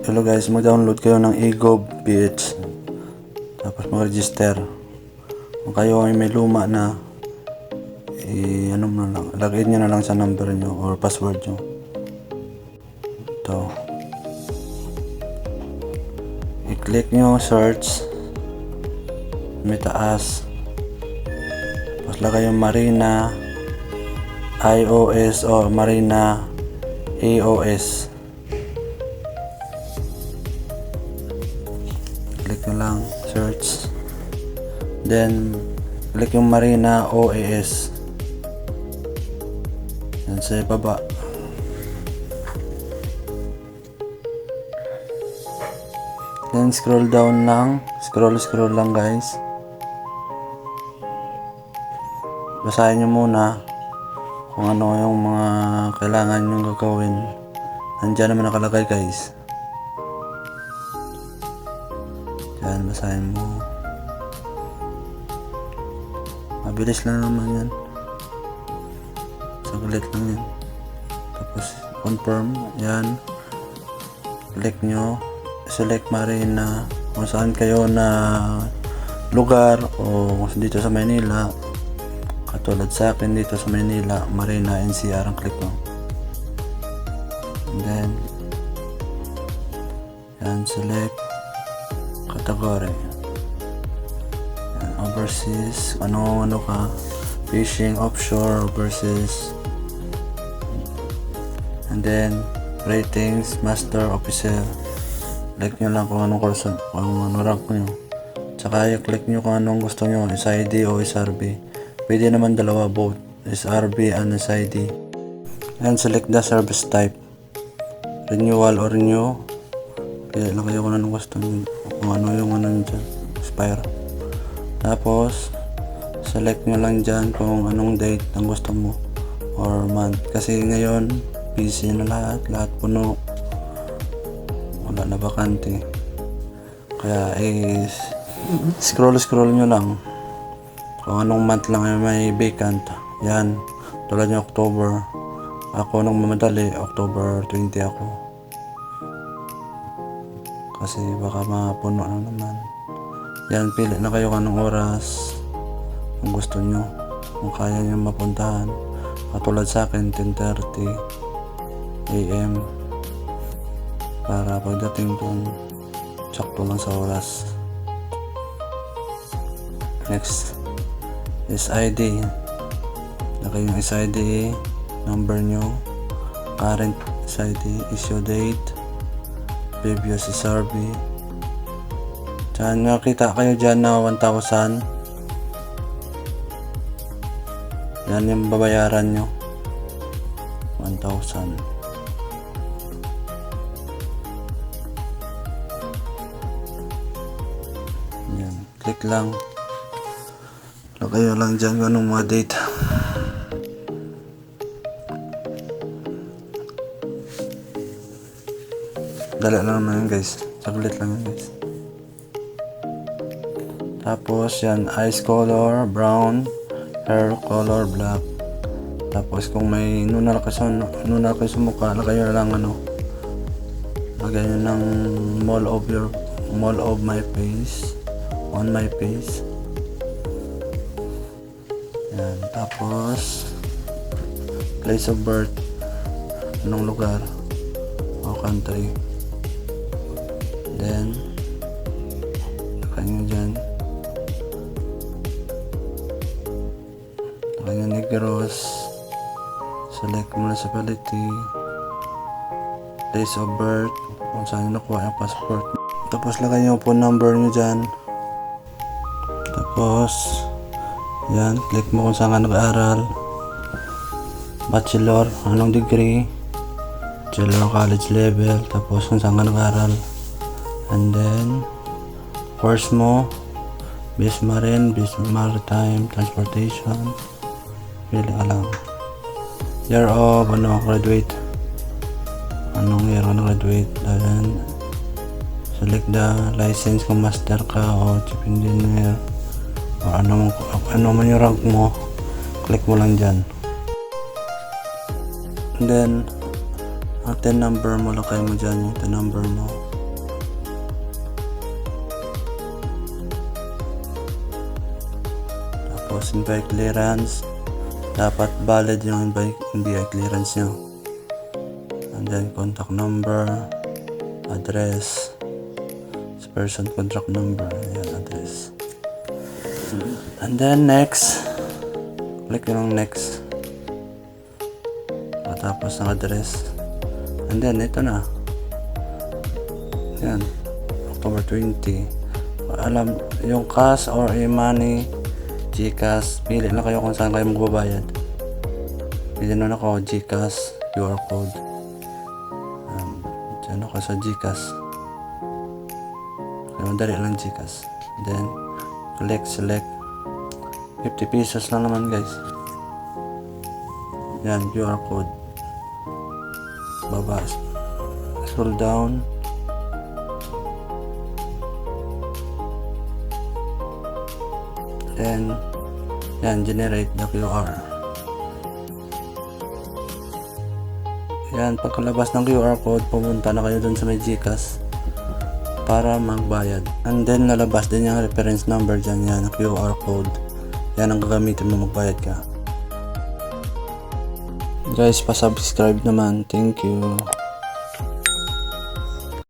Hello guys, mag-download kayo ng eGov.ph tapos mag-register. Kung kayo ay may luma na, ano mo na lang, lagay nyo na lang sa number nyo or password nyo. Ito. I-click nyo search, may taas, tapos lagay yung Marina iOS o Marina AOS. Click nyo lang search, then click yung Marina OAS yan sa baba. Then scroll down lang, scroll lang guys. Basahin nyo muna kung ano yung mga kailangan nyo gagawin. Nandiyan naman nakalagay guys. Yan, basahin mo. Mabilis lang naman yan. Saglit lang yan. Tapos confirm. Yan. Click nyo. Select Marina. Kung saan kayo na lugar o dito sa Manila. Katulad sa akin dito sa Manila, Marina NCR ang click mo. And then yan, select category. Yan, overseas, ano ka, fishing, offshore, overseas. And then ratings, master, officer. Click nyo lang kung anong course, kung ano rank nyo. Tsaka i-click nyo kung anong gusto nyo, SID o SRB. Pwede naman dalawa, both SRB and SID. And select the service type, renewal or renew. Kaya lang kayo kung anong gusto nyo, kung ano yung ano nyo dyan, expire. Tapos select nyo lang dyan kung anong date ang gusto mo or month. Kasi ngayon busy na lahat puno, wala na bakante. Kaya scroll nyo lang kung anong month lang ay may vacant. Yan, tulad nyo October. Ako nung mamadali, October 20 ako. Kasi baka mapuno na naman. Yan, pili na kayo kung anong oras kung gusto nyo, kung kaya nyo mapuntahan. Katulad sa akin, 10:30 AM para pagdating doon sakto lang sa oras. Next, SID. Lagay yung SID, number nyo, current SID, issue date, previous SRB. Diyan, nakita kayo dyan na 1,000. Yan yung babayaran nyo, 1,000. Yan, click lang. Lagay lang dyan kung anong mga date. Dala lang naman yun guys, saglit lang yun guys. Tapos yan, eyes color brown, hair color black. Tapos kung may nunal kayo sa mukha, lagay nyo lang lagay nyo ng mall of my face, on my face. Yan, tapos place of birth, anong lugar o country. Then lagay nyo dyan, lagay nyo Negros, select municipality, place of birth, kung saan nyo nakuha yung passport. Tapos lagay nyo phone number nyo dyan. Tapos yan, click mo kung saan ka nag-aaral, bachelor, anong degree, bachelor college level, tapos kung saan ka nag-aaral. And then course mo, base marine, base maritime, transportation, pili ka lang. Year of graduate, anong year ka na-graduate. Then select the license kung master ka o chief engineer o ano man yung rank mo, click mo lang dyan. And then ang 10 number mo, lakay mo dyan yung 10 number mo. Tapos NBI clearance, dapat valid yung NBI clearance nyo. And then contact number, address, person contract number, ayan, address. And then next, click yung next. Tapos ang address. And then ito na. Yan, October 20. Alam, yung cash or e-money, GCash, pili lang kayo kung saan kayo magbabayad. Pili na ako, GCash, QR code. Diyan ako sa GCash. Kaya madali lang GCash. Then, click, select. 50 pesos lang naman guys. Yan, QR code. Baba. Scroll down. Then, yan, generate the QR. Yan, pagkalabas ng QR code, pumunta na kayo dun sa may GCash para magbayad. And then, lalabas din yung reference number dyan, yan, QR code. Yan ang gagamitin mo magbayad ka. Guys, pa-subscribe naman. Thank you.